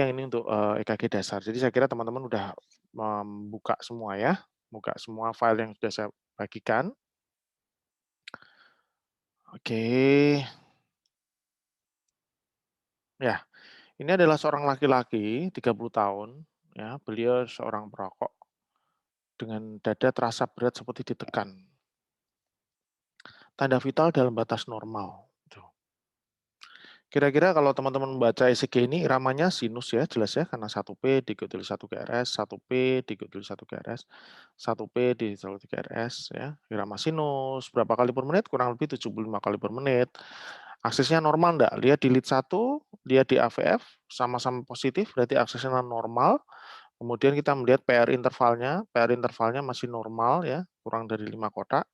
yang ini untuk EKG dasar. Jadi saya kira teman-teman udah membuka semua ya, buka semua file yang sudah saya bagikan. Oke, ya ini adalah seorang laki-laki 30 tahun, ya beliau seorang perokok dengan dada terasa berat seperti ditekan. Tanda vital dalam batas normal. Tuh. Kira-kira kalau teman-teman membaca ECG ini iramanya sinus ya, jelas ya, karena 1P diikuti 1 GRS, 1P diikuti 1 GRS, 1P diikuti 1 GRS ya. Irama sinus berapa kali per menit? Kurang lebih 75 kali per menit. Aksesnya normal enggak? Lihat di lead 1, lihat di AVF sama-sama positif berarti aksesnya normal. Kemudian kita melihat PR intervalnya masih normal ya, kurang dari 5 kotak.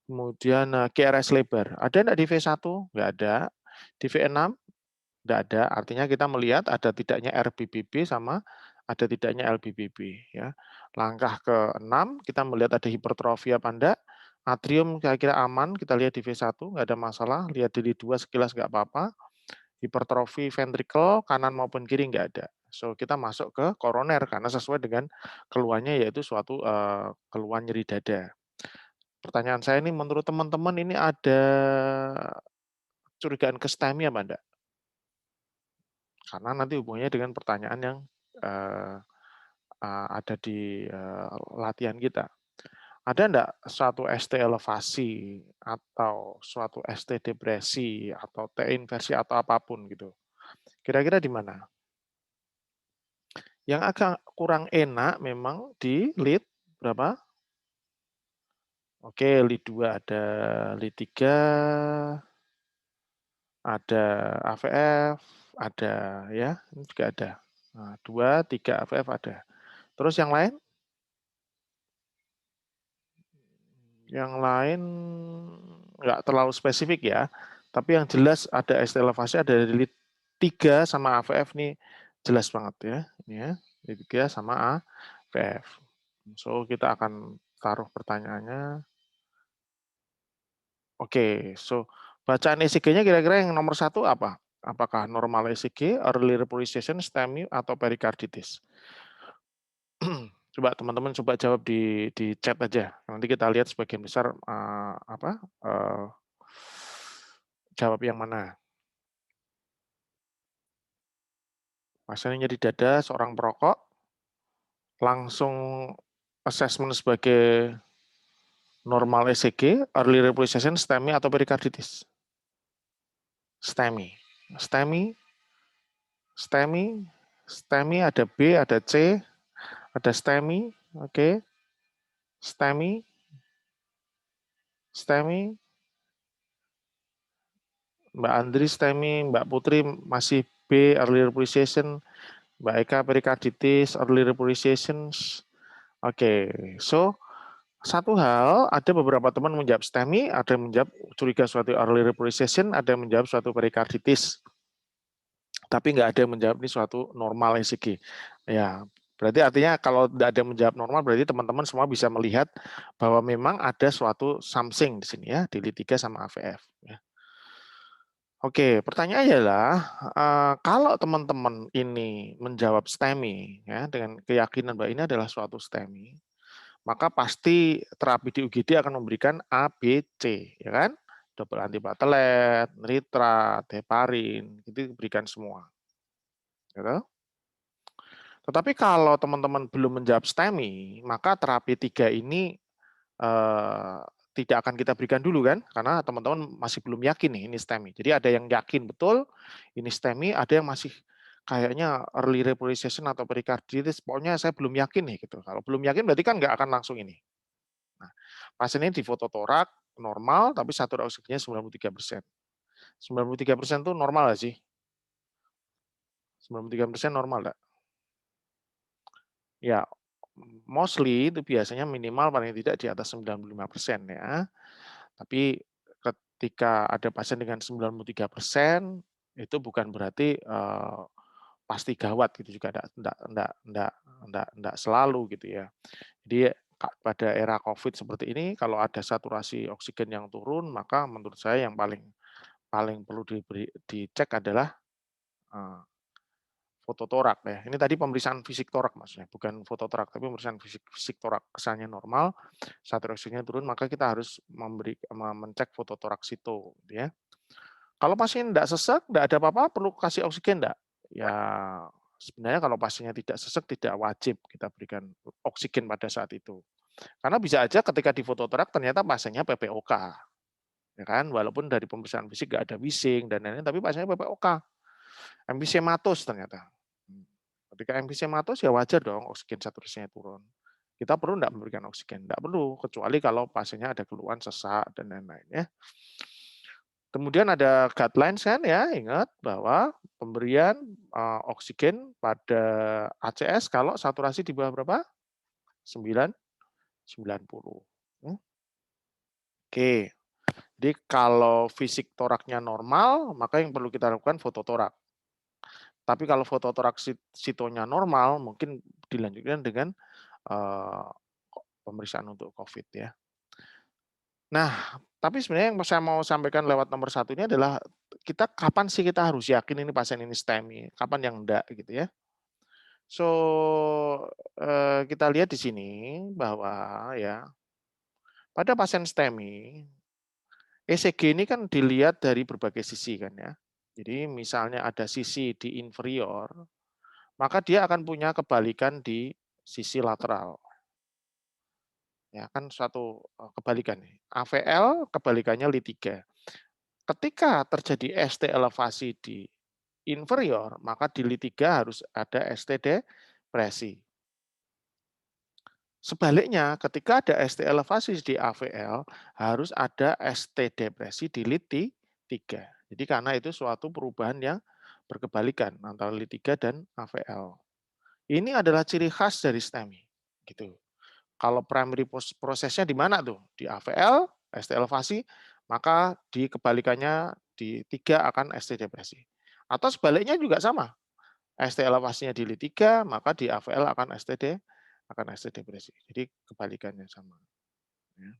Kemudian QRS lebar, ada enggak di V1? Enggak ada. Di V6 enggak ada, artinya kita melihat ada tidaknya RBBB sama ada tidaknya LBBB ya. Langkah ke-6 kita melihat ada hipertrofi apa enggak. Atrium kira-kira aman, kita lihat di V1 enggak ada masalah, lihat di lead 2 sekilas enggak apa-apa. Hipertrofi ventricle kanan maupun kiri enggak ada. So kita masuk ke koroner karena sesuai dengan keluhannya yaitu suatu keluhan nyeri dada. Pertanyaan saya ini menurut teman-teman ini ada curigaan ke STEMI apa enggak? Karena nanti hubungannya dengan pertanyaan yang eee ada di latihan kita. Ada enggak suatu ST elevasi atau suatu ST depresi atau T inversi atau apapun gitu. Kira-kira di mana? Yang agak kurang enak memang di lead berapa? Oke, lead 2 ada, lead 3 ada AVF, ada ya, ini juga ada. Nah, 2, 3 AVF ada. Terus yang lain? Yang lain nggak terlalu spesifik ya, tapi yang jelas ada ST elevasi, ada di lead 3 sama AVF nih jelas banget ya, ini ya, lead 3 sama AVF. So, kita akan taruh pertanyaannya. Oke, so bacaan ECG-nya kira-kira yang nomor 1 apa? Apakah normal ECG, early reposition, STEMI, atau perikarditis? Coba teman-teman coba jawab di chat aja. Nanti kita lihat sebagian besar jawab yang mana. Pasiennya nyeri dada, seorang perokok, langsung assessment sebagai normal ECG, early reposition, STEMI, atau perikarditis? STEMI. STEMI, STEMI, STEMI ada B, ada C, ada STEMI, oke. STEMI, STEMI, Mbak Andri STEMI, Mbak Putri masih B, early reposition, Mbak Eka perikarditis, early reposition. Oke, so satu hal, ada beberapa teman menjawab STEMI, ada yang menjawab curiga suatu early reposition, ada yang menjawab suatu perikarditis. Tapi nggak ada yang menjawab ini suatu normal ECG. Ya, berarti artinya kalau tidak ada yang menjawab normal, berarti teman-teman semua bisa melihat bahwa memang ada suatu something di sini ya, di lead 3 sama AVF. Ya. Oke, pertanyaannya adalah kalau teman-teman ini menjawab STEMI ya dengan keyakinan bahwa ini adalah suatu STEMI, maka pasti terapi di UGD akan memberikan A, B, C, ya kan? Double antiplatelet, nitrat, heparin, itu diberikan semua. Gitu. Tetapi kalau teman-teman belum menjawab STEMI, maka terapi 3 ini eh, tidak akan kita berikan dulu kan, karena teman-teman masih belum yakin nih ini STEMI. Jadi ada yang yakin betul ini STEMI, ada yang masih kayaknya early reposition atau perikarditis, pokoknya saya belum yakin nih gitu. Kalau belum yakin berarti kan nggak akan langsung ini. Nah, pasien ini di foto torak normal, tapi saturasi oksigennya 93%. 93% itu normal nggak sih? 93% normal nggak? Ya, mostly itu biasanya minimal paling tidak di atas 95% ya. Tapi ketika ada pasien dengan 93% itu bukan berarti pasti gawat gitu juga enggak selalu gitu ya. Jadi pada era COVID seperti ini kalau ada saturasi oksigen yang turun maka menurut saya yang paling paling perlu dicek adalah fototorak ya. Ini tadi pemeriksaan fisik torak maksudnya, bukan fototorak, tapi pemeriksaan fisik torak. Kesannya normal, saturasi oksigennya turun, maka kita harus mencek fototorak situ, gitu ya. Kalau pasien tidak sesak, tidak ada apa-apa, perlu kasih oksigen enggak? Ya, sebenarnya kalau pasiennya tidak sesak, tidak wajib kita berikan oksigen pada saat itu. Karena bisa aja ketika di fototorak ternyata pasiennya PPOK, ya kan? Walaupun dari pemeriksaan fisik nggak ada bising dan lain-lain, tapi pasiennya PPOK, emfisematos ternyata. Ketika emfisematos ya wajar dong oksigen saturasinya turun. Kita perlu nggak memberikan oksigen? Nggak perlu, kecuali kalau pasiennya ada keluhan sesak dan lain-lain ya. Kemudian ada guidelines kan ya, ingat bahwa pemberian oksigen pada ACS kalau saturasi di bawah berapa? 90. Oke, jadi kalau fisik toraknya normal, maka yang perlu kita lakukan fototorak. Tapi kalau fototorak sitonya normal, mungkin dilanjutkan dengan pemeriksaan untuk COVID ya. Nah, tapi sebenarnya yang saya mau sampaikan lewat nomor 1 ini adalah kita kapan sih kita harus yakin ini pasien ini STEMI, kapan yang enggak gitu ya. So, kita lihat di sini bahwa ya pada pasien STEMI, ECG ini kan dilihat dari berbagai sisi kan ya. Jadi misalnya ada sisi di inferior, maka dia akan punya kebalikan di sisi lateral. Ya kan suatu kebalikan. AVL kebalikannya Li3. Ketika terjadi ST elevasi di inferior, maka di Li3 harus ada ST depresi. Sebaliknya, ketika ada ST elevasi di AVL, harus ada ST depresi di Li3. Jadi karena itu suatu perubahan yang berkebalikan antara Li3 dan AVL. Ini adalah ciri khas dari STEMI. Gitu. Kalau primary prosesnya di mana tuh? Di AVL, ST elevasi, maka di kebalikannya di 3 akan ST depresi. Atau sebaliknya juga sama. ST elevasinya di Li3, maka di AVL akan ST depresi. Jadi kebalikannya sama. Ya.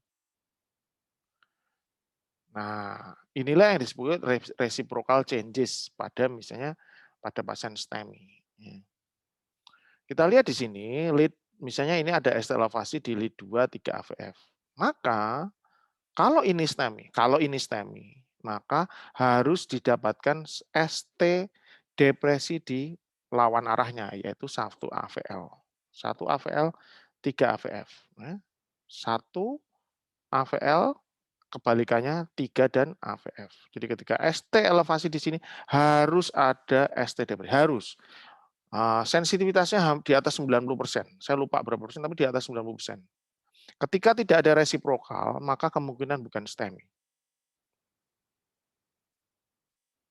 Nah, inilah yang disebut reciprocal changes pada misalnya pada pasien STEMI. Ya. Kita lihat di sini, misalnya ini ada ST elevasi di Li2, 3 AVF. Maka kalau ini STEMI, maka harus didapatkan ST depresi di lawan arahnya, yaitu 1 AVL. 1 AVL, 3 AVF. 1 AVL, kebalikannya 3 dan AVF. Jadi ketika ST elevasi di sini harus ada ST depresi, harus. Sensitivitasnya di atas 90%. Saya lupa berapa persen, tapi di atas 90%. Ketika tidak ada resiprokal, maka kemungkinan bukan STEMI.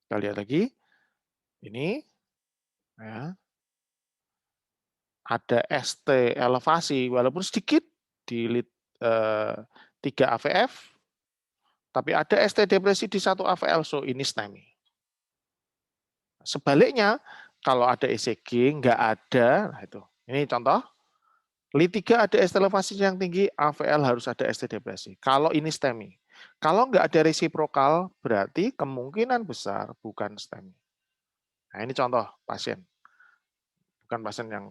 Kita lihat lagi. Ini ya, ada ST elevasi walaupun sedikit di 3 AVF, tapi ada ST depresi di 1 AVL, so ini STEMI. Sebaliknya, kalau ada ECG nggak ada, nah itu. Ini contoh, Li3 ada ST elevasi yang tinggi, AVL harus ada ST depresi. Kalau ini STEMI. Kalau nggak ada resiprokal, berarti kemungkinan besar bukan STEMI. Nah ini contoh pasien. Bukan pasien yang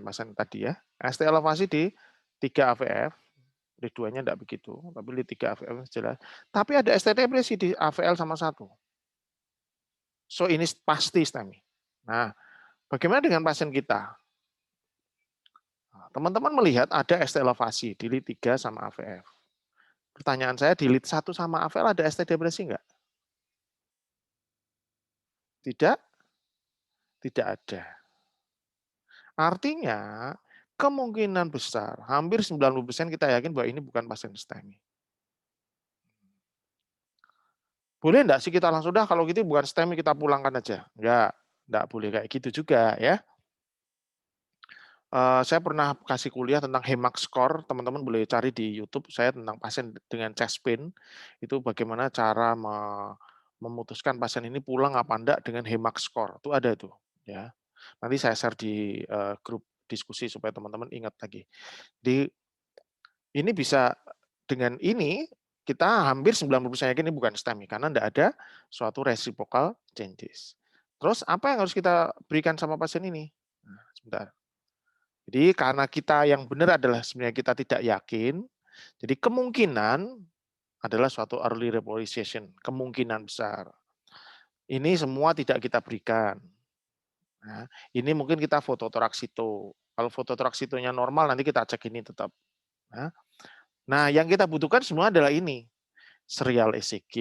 pasien tadi ya. ST elevasi di 3 AVF, Li2-nya enggak begitu, tapi Li3 AVF jelas. Tapi ada ST depresi di AVL sama 1. So ini pasti STEMI. Nah, bagaimana dengan pasien kita? Teman-teman melihat ada ST elevasi di Li3 sama AVF. Pertanyaan saya, di Li1 sama AVL ada ST depresi enggak? Tidak? Tidak ada. Artinya, kemungkinan besar, hampir 90% kita yakin bahwa ini bukan pasien STEMI. Boleh enggak sih kita langsung, dah kalau gitu bukan STEMI kita pulangkan aja? Enggak boleh kayak gitu juga ya. Saya pernah kasih kuliah tentang HEMAX score, teman-teman boleh cari di YouTube, saya tentang pasien dengan chest pain, itu bagaimana cara memutuskan pasien ini pulang apa enggak dengan HEMAX score, itu ada itu ya. Nanti saya share di grup diskusi supaya teman-teman ingat lagi. Ini bisa dengan ini kita hampir 90% yakin ini bukan STEMI karena enggak ada suatu reciprocal changes. Terus apa yang harus kita berikan sama pasien ini? Nah, sebentar. Jadi karena kita yang benar adalah sebenarnya kita tidak yakin, jadi kemungkinan adalah suatu early repolisation, kemungkinan besar. Ini semua tidak kita berikan. Nah, ini mungkin kita foto toraksito. Kalau foto toraksitonya normal nanti kita cek ini tetap. Nah, yang kita butuhkan semua adalah ini. Serial ECG,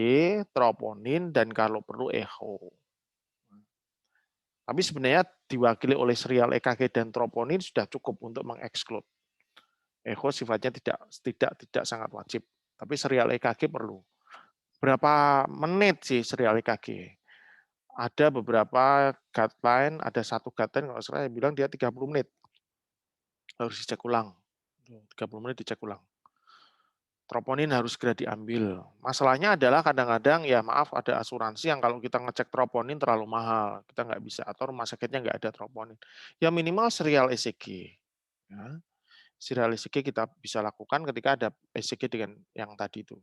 troponin, dan kalau perlu echo. Tapi sebenarnya diwakili oleh serial EKG dan troponin sudah cukup untuk mengeksklud. Echo sifatnya tidak sangat wajib, tapi serial EKG perlu. Berapa menit sih serial EKG? Ada beberapa guideline, ada satu guideline kalau saya bilang dia 30 menit. Harus dicek ulang. 30 menit dicek ulang. Troponin harus segera diambil. Masalahnya adalah kadang-kadang ya maaf ada asuransi yang kalau kita ngecek troponin terlalu mahal, kita nggak bisa atau rumah sakitnya nggak ada troponin. Ya minimal serial ECG. Ya. Serial ECG kita bisa lakukan ketika ada ECG dengan yang tadi itu.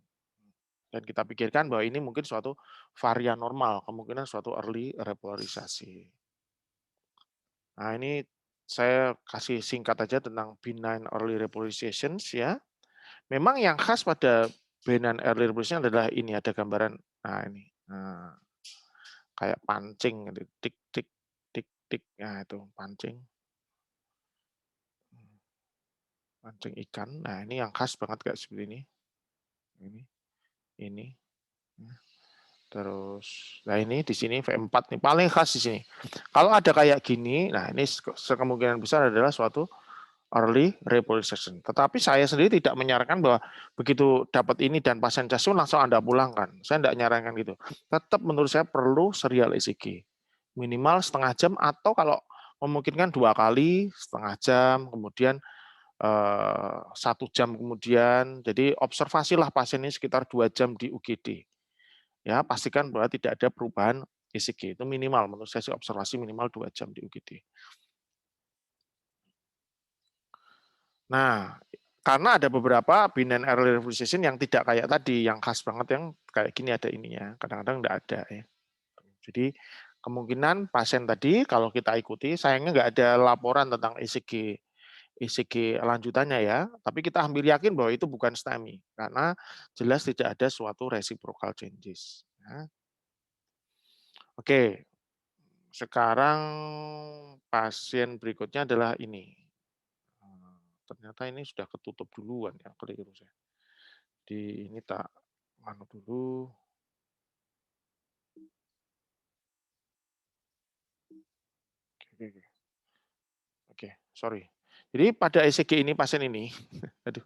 Dan kita pikirkan bahwa ini mungkin suatu varian normal, kemungkinan suatu early repolarisasi. Nah ini saya kasih singkat aja tentang benign early repolarizations ya. Memang yang khas pada benign early repolarization adalah ini ada gambaran, nah ini, nah, kayak pancing, gitu. Tik tik tik tik, nah itu pancing, pancing ikan. Nah ini yang khas banget kayak seperti ini. Terus, nah ini di sini V4 nih paling khas di sini. Kalau ada kayak gini, nah ini kemungkinan besar adalah suatu early repolarization. Tetapi saya sendiri tidak menyarankan bahwa begitu dapat ini dan pasien casun langsung Anda pulangkan. Saya tidak menyarankan gitu. Tetap menurut saya perlu serial ECG. Minimal setengah jam atau kalau memungkinkan 2 kali setengah jam, kemudian 1 jam kemudian. Jadi observasilah pasien ini sekitar 2 jam di UGD. Ya, pastikan bahwa tidak ada perubahan ECG. Itu minimal, menurut saya sih observasi minimal 2 jam di UGD. Nah, karena ada beberapa benign early revolution yang tidak kayak tadi, yang khas banget yang kayak gini ada ininya, kadang-kadang enggak ada ya. Jadi kemungkinan pasien tadi kalau kita ikuti, sayangnya nggak ada laporan tentang ECG lanjutannya ya, tapi kita hampir yakin bahwa itu bukan STEMI, karena jelas tidak ada suatu reciprocal changes. Nah, oke, sekarang pasien berikutnya adalah ini. Ternyata ini sudah ketutup duluan ya, keliru saya. Di ini tak anu dulu. Oke, oke, sorry. Jadi pada ECG ini pasien ini, aduh,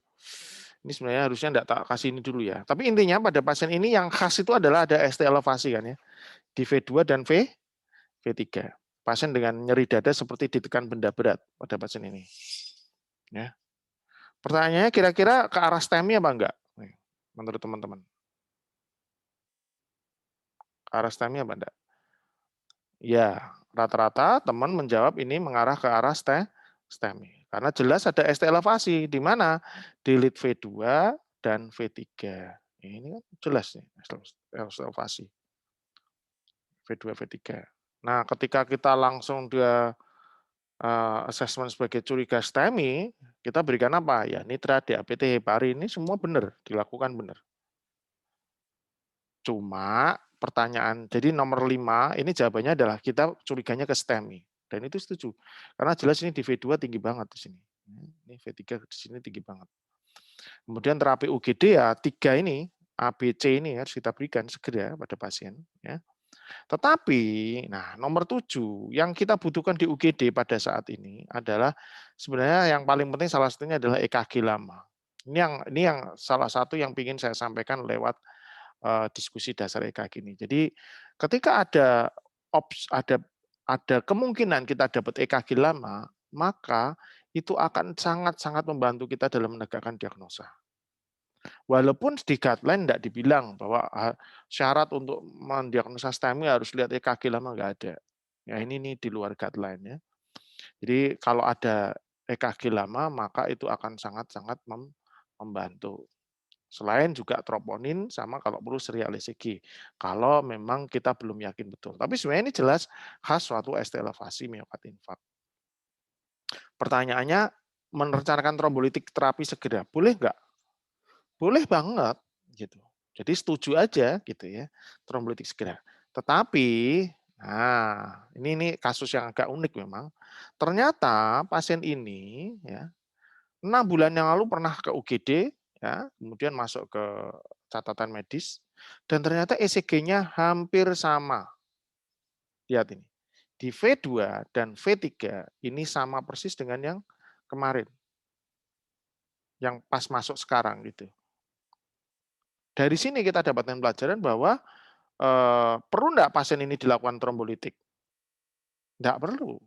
ini sebenarnya harusnya enggak tak kasih ini dulu ya. Tapi intinya pada pasien ini yang khas itu adalah ada ST elevasi kan ya, di V2 dan V3. Pasien dengan nyeri dada seperti ditekan benda berat pada pasien ini. Ya. Pertanyaannya kira-kira ke arah STEMI apa enggak? Menurut teman-teman. Ke arah STEMI apa enggak? Ya, rata-rata teman menjawab ini mengarah ke arah STEMI. Karena jelas ada ST elevasi, di mana? Di lead V2 dan V3. Ini kan jelas nih, elevasi. V2, V3. Nah, ketika kita langsung dia assessment sebagai curiga STEMI, kita berikan apa? Ya, nitra, DAPT, heparin, ini semua benar, dilakukan benar. Cuma pertanyaan, jadi nomor 5 ini jawabannya adalah kita curiganya ke STEMI. Dan itu setuju. Karena jelas ini di V2 tinggi banget di sini. Ini V3 di sini tinggi banget. Kemudian terapi UGD ya 3 ini, ABC ini harus kita berikan segera pada pasien. Ya. Tetapi, nah nomor 7 yang kita butuhkan di UGD pada saat ini adalah sebenarnya yang paling penting salah satunya adalah EKG lama. Ini yang salah satu yang ingin saya sampaikan lewat diskusi dasar EKG ini. Jadi ketika ada kemungkinan kita dapat EKG lama, maka itu akan sangat-sangat membantu kita dalam menegakkan diagnosa. Walaupun di guideline tidak dibilang bahwa syarat untuk mendiagnosa STEMI harus lihat EKG lama, nggak ada. Ya ini nih di luar guideline ya. Jadi kalau ada EKG lama, maka itu akan sangat-sangat membantu. Selain juga troponin sama kalau perlu serial ECG. Kalau memang kita belum yakin betul. Tapi sebenarnya ini jelas khas suatu ST elevasi miokard infark. Pertanyaannya, merencanakan trombolitik terapi segera, boleh nggak? Boleh banget, gitu. Jadi setuju aja, gitu ya, trombolitik segera. Tetapi, nah ini kasus yang agak unik memang. Ternyata pasien ini, ya, 6 bulan yang lalu pernah ke UGD, ya, kemudian masuk ke catatan medis, dan ternyata ECG-nya hampir sama. Lihat ini. Di V2 dan V3 ini sama persis dengan yang kemarin, yang pas masuk sekarang gitu. Dari sini kita dapatkan pelajaran bahwa perlu enggak pasien ini dilakukan trombolitik? Enggak perlu.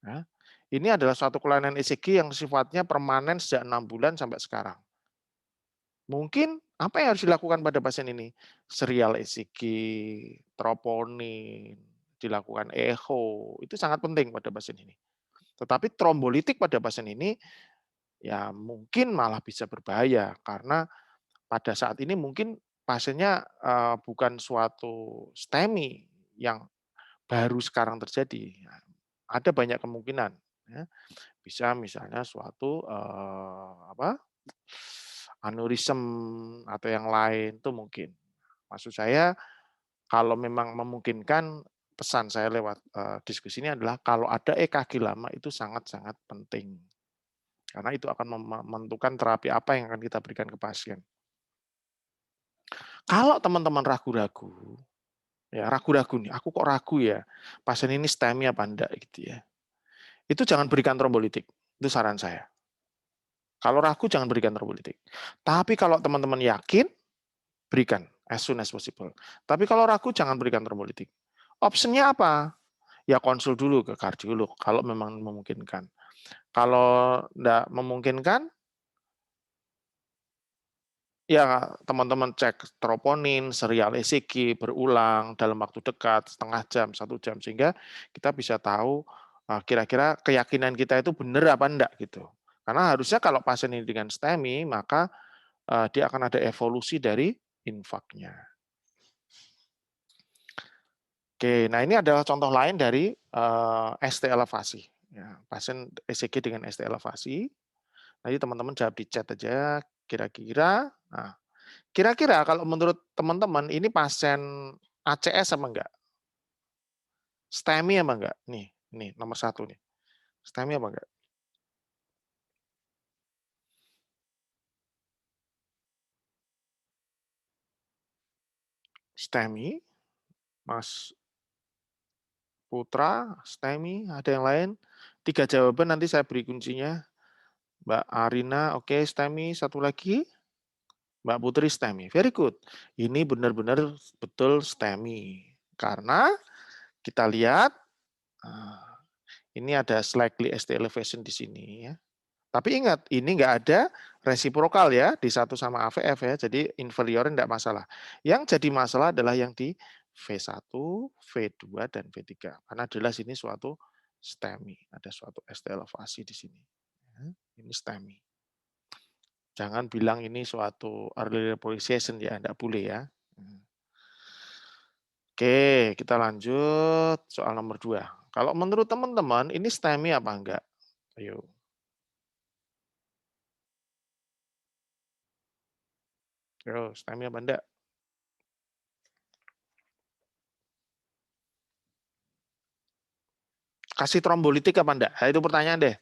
Ya. Ini adalah suatu kelainan ECG yang sifatnya permanen sejak 6 bulan sampai sekarang. Mungkin apa yang harus dilakukan pada pasien ini? Serial ECG, troponin, dilakukan echo, itu sangat penting pada pasien ini. Tetapi trombolitik pada pasien ini ya mungkin malah bisa berbahaya karena pada saat ini mungkin pasiennya bukan suatu STEMI yang baru sekarang terjadi. Ada banyak kemungkinan, ya. Bisa misalnya suatu aneurism atau yang lain itu mungkin. Maksud saya kalau memang memungkinkan, pesan saya lewat diskusi ini adalah kalau ada EKG lama itu sangat-sangat penting. Karena itu akan menentukan terapi apa yang akan kita berikan ke pasien. Kalau teman-teman ragu-ragu, ya ragu-ragu nih, aku kok ragu ya, pasien ini STEMI apa enggak gitu ya. Itu jangan berikan trombolitik, itu saran saya. Kalau ragu jangan berikan trombolitik. Tapi kalau teman-teman yakin, berikan as soon as possible. Tapi kalau ragu jangan berikan trombolitik. Optionnya apa? Ya konsul dulu ke kardiolog kalau memang memungkinkan. Kalau enggak memungkinkan, ya teman-teman cek troponin, serial ECG berulang dalam waktu dekat, setengah jam, 1 jam, sehingga kita bisa tahu kira-kira keyakinan kita itu benar apa enggak gitu. Karena harusnya kalau pasien ini dengan STEMI, maka dia akan ada evolusi dari infaknya. Oke, nah ini adalah contoh lain dari ST elevasi. Ya, pasien ECG dengan ST elevasi. Nanti teman-teman jawab di chat aja, kira-kira. Nah, kira-kira kalau menurut teman-teman ini pasien ACS apa enggak? STEMI apa enggak? Nih nomor 1 nih. STEMI apa enggak? STEMI, Mas Putra, STEMI, ada yang lain? 3 jawaban nanti saya beri kuncinya. Mbak Arina, oke, STEMI, satu lagi. Mbak Putri STEMI, very good. Ini benar-benar betul STEMI. Karena kita lihat, ini ada slightly ST elevation di sini ya. Tapi ingat, ini nggak ada resiprokal ya, di 1 sama AVF ya, jadi inferior enggak masalah. Yang jadi masalah adalah yang di V1, V2, dan V3. Karena jelas ini suatu STEMI, ada suatu ST elevasi di sini. Ini STEMI. Jangan bilang ini suatu early repolysis ya, enggak boleh ya. Oke, kita lanjut soal nomor 2. Kalau menurut teman-teman, ini STEMI apa enggak? Ayo. Yo, STEMI apa enggak? Kasih trombolitik apa enggak? Nah, itu pertanyaan deh.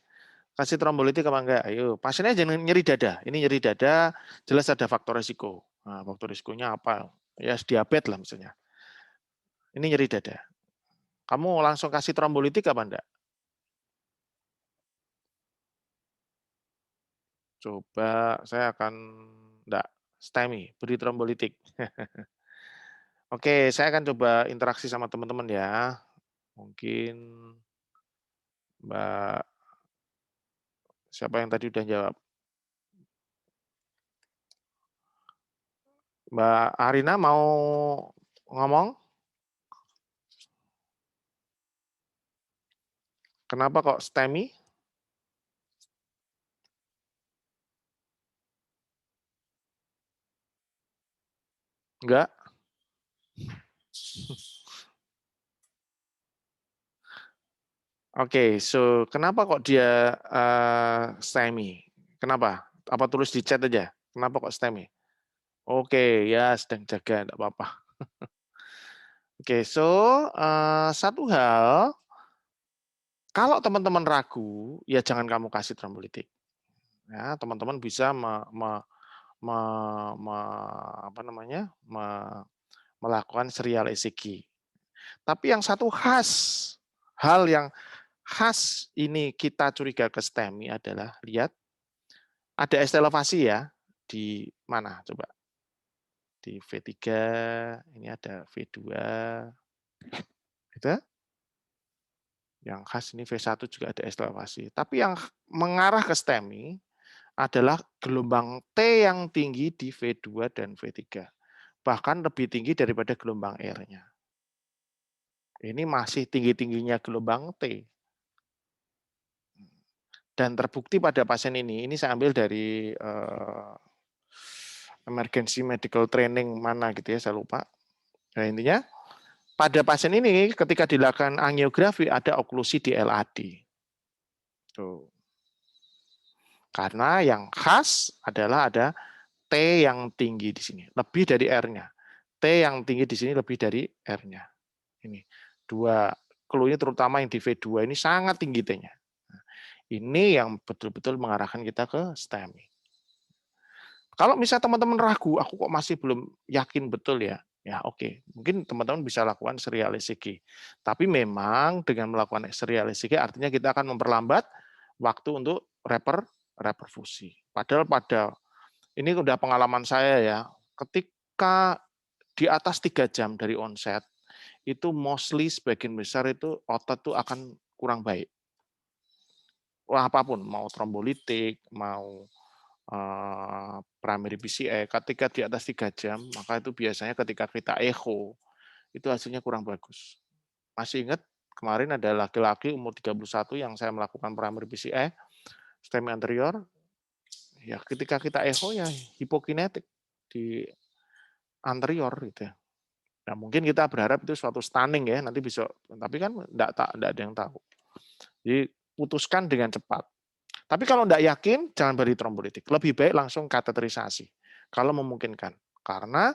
Kasih trombolitik apa enggak? Ayo, pasiennya jangan nyeri dada. Ini nyeri dada, jelas ada faktor risiko. Nah, faktor risikonya apa? Ya, diabetes lah misalnya. Ini nyeri dada. Kamu langsung kasih trombolitik apa enggak? Coba saya akan enggak. STEMI, beri trombolitik. Oke, saya akan coba interaksi sama teman-teman ya. Mungkin Mbak, siapa yang tadi udah jawab? Mbak Arina mau ngomong? Kenapa kok STEMI? Enggak? Oke, so kenapa kok dia STEMI? Kenapa? Apa tulis di chat aja? Kenapa kok STEMI? Oke, ya sedang jaga, enggak apa-apa. Oke, so satu hal, kalau teman-teman ragu, ya jangan kamu kasih trombolytik. Ya, teman-teman bisa apa namanya, melakukan serial ECG. Tapi yang satu hal yang khas ini kita curiga ke STEMI adalah, lihat, ada ST elevasi ya, di mana coba? Di V3, ini ada V2, gitu. Yang khas ini V1 juga ada ST elevasi. Tapi yang mengarah ke STEMI adalah gelombang T yang tinggi di V2 dan V3. Bahkan lebih tinggi daripada gelombang R-nya. Ini masih tinggi-tingginya gelombang T. Dan terbukti pada pasien ini saya ambil dari emergency medical training mana gitu ya, saya lupa. Nah, intinya pada pasien ini ketika dilakukan angiografi ada oklusi di LAD. Tuh. Karena yang khas adalah ada T yang tinggi di sini, lebih dari R-nya. T yang tinggi di sini lebih dari R-nya. Ini dua clue-nya, terutama yang di V2 ini sangat tinggi T-nya. Ini yang betul-betul mengarahkan kita ke STEMI. Kalau misalnya teman-teman ragu, aku kok masih belum yakin betul ya. Ya oke, mungkin teman-teman bisa lakukan serial ECG. Tapi memang dengan melakukan serial ECG artinya kita akan memperlambat waktu untuk reperfusi. Padahal ini udah pengalaman saya ya, ketika di atas 3 jam dari onset, itu mostly sebagian besar itu otot tuh akan kurang baik. Wah, apapun, mau trombolitik, mau primary PCI, ketika di atas 3 jam, maka itu biasanya ketika kita echo, itu hasilnya kurang bagus. Masih ingat kemarin ada laki-laki umur 31 yang saya melakukan primary PCI, STEMI anterior, ya ketika kita echo ya hipokinetik di anterior gitu ya. Nah, mungkin kita berharap itu suatu stunning ya, nanti bisa, tapi kan enggak ada yang tahu. Jadi putuskan dengan cepat. Tapi kalau enggak yakin, jangan beri trombolitik. Lebih baik langsung kateterisasi kalau memungkinkan. Karena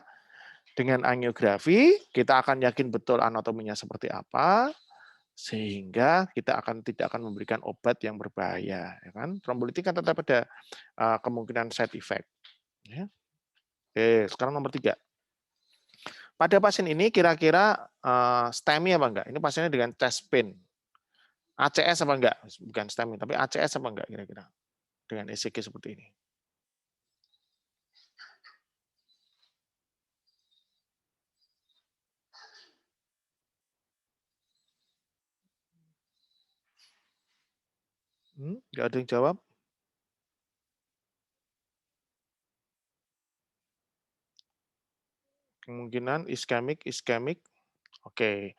dengan angiografi kita akan yakin betul anatominya seperti apa, sehingga kita tidak akan memberikan obat yang berbahaya, ya kan? Trombolitik kan tetap ada kemungkinan side effect. Ya. Oke, sekarang nomor 3. Pada pasien ini kira-kira STEMI apa enggak? Ini pasiennya dengan chest pain. ACS apa enggak? Bukan STEMI, tapi ACS apa enggak kira-kira? Dengan ECG seperti ini. Enggak ada yang jawab? Kemungkinan iskemik. Oke.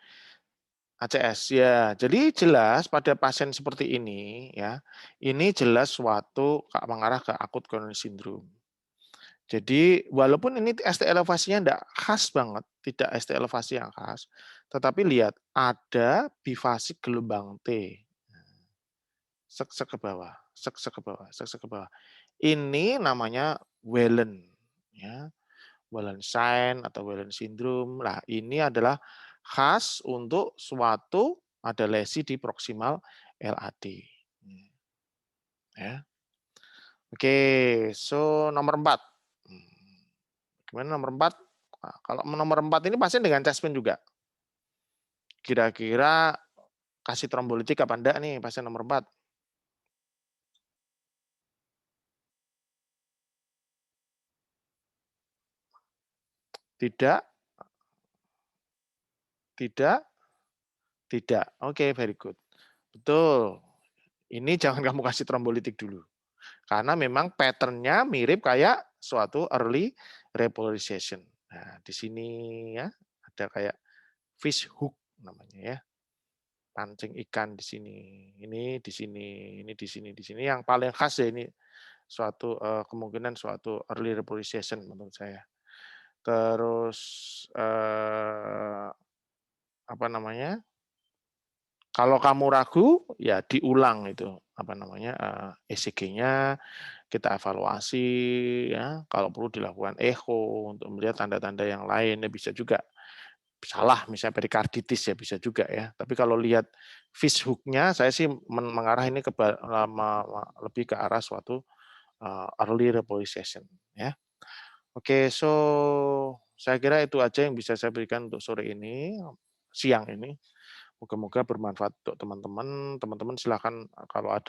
ACS ya. Jadi jelas pada pasien seperti ini ya, ini jelas suatu mengarah ke akut coronary syndrome. Jadi walaupun ini ST elevasinya tidak khas banget, tidak ST elevasi yang khas, tetapi lihat ada bifasik gelombang T. Sek ke bawah, sek ke bawah, sek ke bawah. Ini namanya Wellen ya. Wellen sign atau Wellen syndrome. Nah, ini adalah khas untuk suatu ada lesi di proksimal LAD. Ya. Oke, so nomor 4. Gimana nomor 4? Nah, kalau nomor 4 ini pasien dengan chest pain juga. Kira-kira kasih trombolitik apa enggak nih pasien nomor 4? Tidak, tidak, tidak. Oke, very good. Betul. Ini jangan kamu kasih trombolitik dulu. Karena memang pattern-nya mirip kayak suatu early repolarization. Nah, di sini ya ada kayak fish hook namanya ya. Pancing ikan di sini. Ini di sini, ini di sini, di sini. Yang paling khas ya ini suatu kemungkinan suatu early repolarization menurut saya. Terus, apa namanya, kalau kamu ragu, ya diulang itu, apa namanya, ECG-nya, kita evaluasi ya, kalau perlu dilakukan echo untuk melihat tanda-tanda yang lain, ya bisa juga salah misalnya perikarditis ya bisa juga ya. Tapi kalau lihat fishhook-nya saya sih mengarah ini lebih ke arah suatu early repolisation ya. Oke, so saya kira itu aja yang bisa saya berikan untuk sore ini, siang ini. Moga-moga bermanfaat untuk teman-teman. Teman-teman silakan kalau ada